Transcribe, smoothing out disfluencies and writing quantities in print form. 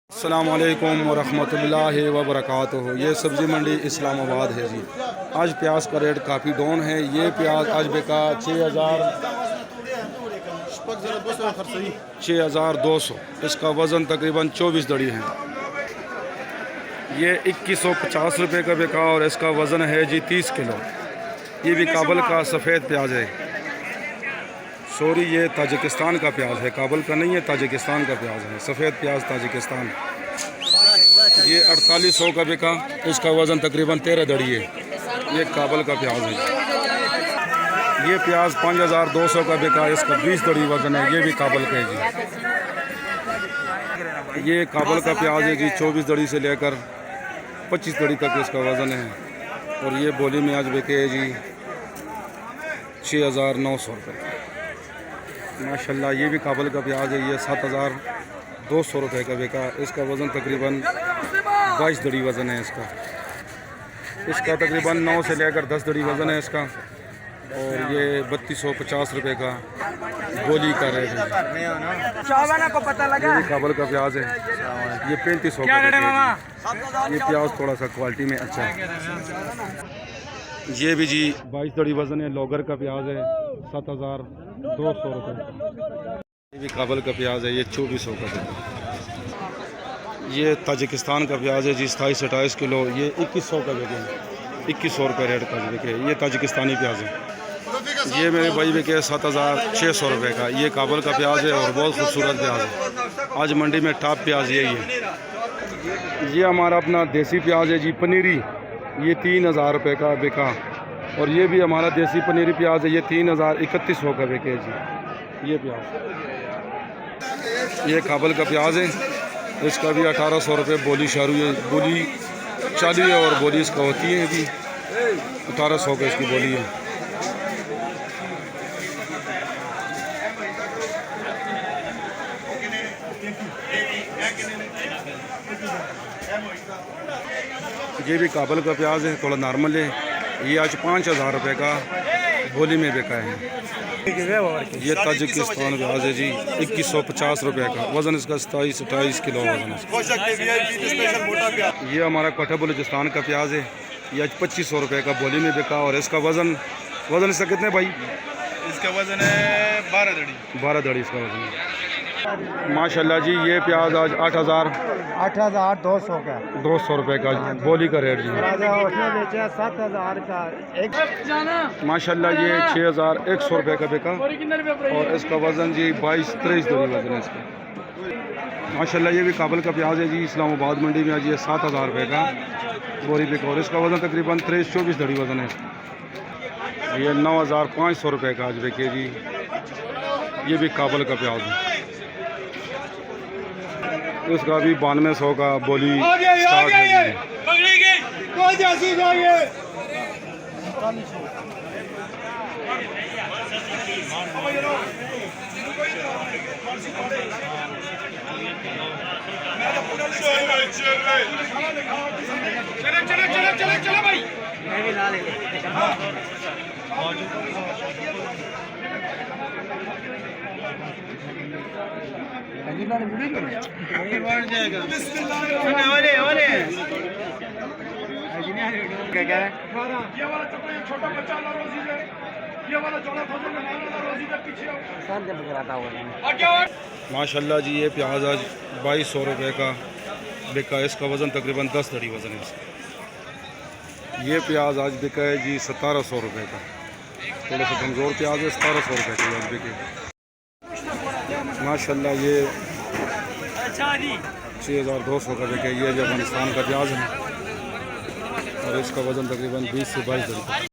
अस्सलाम वालेकुम वरहमतुल्लाहि वबरकातुहू। ये सब्ज़ी मंडी इस्लामाबाद है जी। आज प्याज का रेट काफ़ी डाउन है। ये प्याज आज बिका 6,200। इसका वज़न तकरीबन 24 दड़ी है। ये 2150 रुपये का बिका और इसका वज़न है जी 30 किलो। ये भी काबल का सफ़ेद प्याज है। सॉरी, ये ताजिकिस्तान का प्याज है, काबल का नहीं है, ताजिकिस्तान का प्याज है। सफ़ेद प्याज ताजिकिस्तान। ये 4800 का बिका। इसका वज़न तकरीबन 13 दड़ी है। ये काबल का प्याज है। ये प्याज 5200 का बिका। इसका 20 दड़ी वज़न है। ये भी काबल का है जी। ये काबल का प्याज है जी। 24 दड़ी से लेकर 25 दड़ी तक इसका वज़न है। और ये बोली में आज बिके है जी 6900 रुपये। माशाल्लाह, ये भी काबल का प्याज है। ये 7200 रुपये का बिका। इसका वज़न तकरीबन 22 दड़ी वज़न है इसका तकरीबन 9 से लेकर 10 दड़ी वज़न है इसका। और ये 3250 रुपये का गोली का रेट है। ये भी काबल का प्याज है। ये 3500 का है। ये प्याज थोड़ा सा क्वालिटी में अच्छा है। ये भी जी 22 दड़ी वज़न है। लोगर का प्याज है 7200 रुपये। ये भी काबल का प्याज है। ये 2400 का है। ये ताजिकिस्तान का प्याज है जी 27-28 किलो। ये 2100 का बिके। 2100 रुपये रेट का बिके। ये ताजिकिस्तानी प्याज है। ये मेरे भाई बिके 7600 रुपये का। ये काबल का प्याज है और बहुत खूबसूरत प्याज है। आज मंडी में टॉप प्याज यही है। ये हमारा अपना देसी प्याज है जी पनीरी। ये 3000 रुपये का बिका। और ये भी हमारा देसी पनीरी प्याज है। ये 3100 का बिके जी। ये प्याज, ये काबल का प्याज है। इसका भी 1800 रुपये बोली शारू है। बोली चालू है और बोली इसका होती है अभी 1800 का इसकी बोली है। ये भी काबल का प्याज है, थोड़ा नॉर्मल है। ये आज 5000 रुपये का बोली में बिका है। ये ताजिकिस्तान प्याज है जी 2150 रुपये का। वज़न इसका 27-28 किलो वज़न है। ये हमारा कोठा बलूचिस्तान का प्याज है। ये आज 2500 रुपये का बोली में बिका। और इसका वज़न इसका कितने भाई? इसका वज़न है 12 दड़ी। 12 दड़ी इसका वज़न है। माशाल्लाह जी, ये प्याज आज 8200 का 200 रुपये का बोली का रेट जी। उसने बेचा 7000 का एक। माशाल्लाह, ये 6100 रुपये का बिका। और इसका वज़न जी 22-23 दड़ी वज़न है इसका। माशाल्लाह, ये भी काबल का प्याज है जी। इस्लामाबाद मंडी में आज ये 7000 रुपये का बोरी बिका। और इसका वज़न तकरीबन 23-24 दड़ी वज़न है। ये 9500 रुपये का आज बिके जी। ये भी काबल का प्याज है। इसका भी 9200 का बोली स्टार्ट है जी। चलो भाई। माशाल्लाह जी, ये प्याज आज 2200 रुपये का बिका। इसका वज़न तकरीबन 10 दड़ी वज़न है इसका। ये प्याज आज बिका है जी 1700 रुपये का। थोड़ा सा कमज़ोर प्याज है। 1700 रुपये का आज बिके। माशाल्लाह, ये 6200 का बिके। ये भी अफगानिस्तान का प्याज है। और इसका वज़न तकरीबन 20 से 22 दड़ी।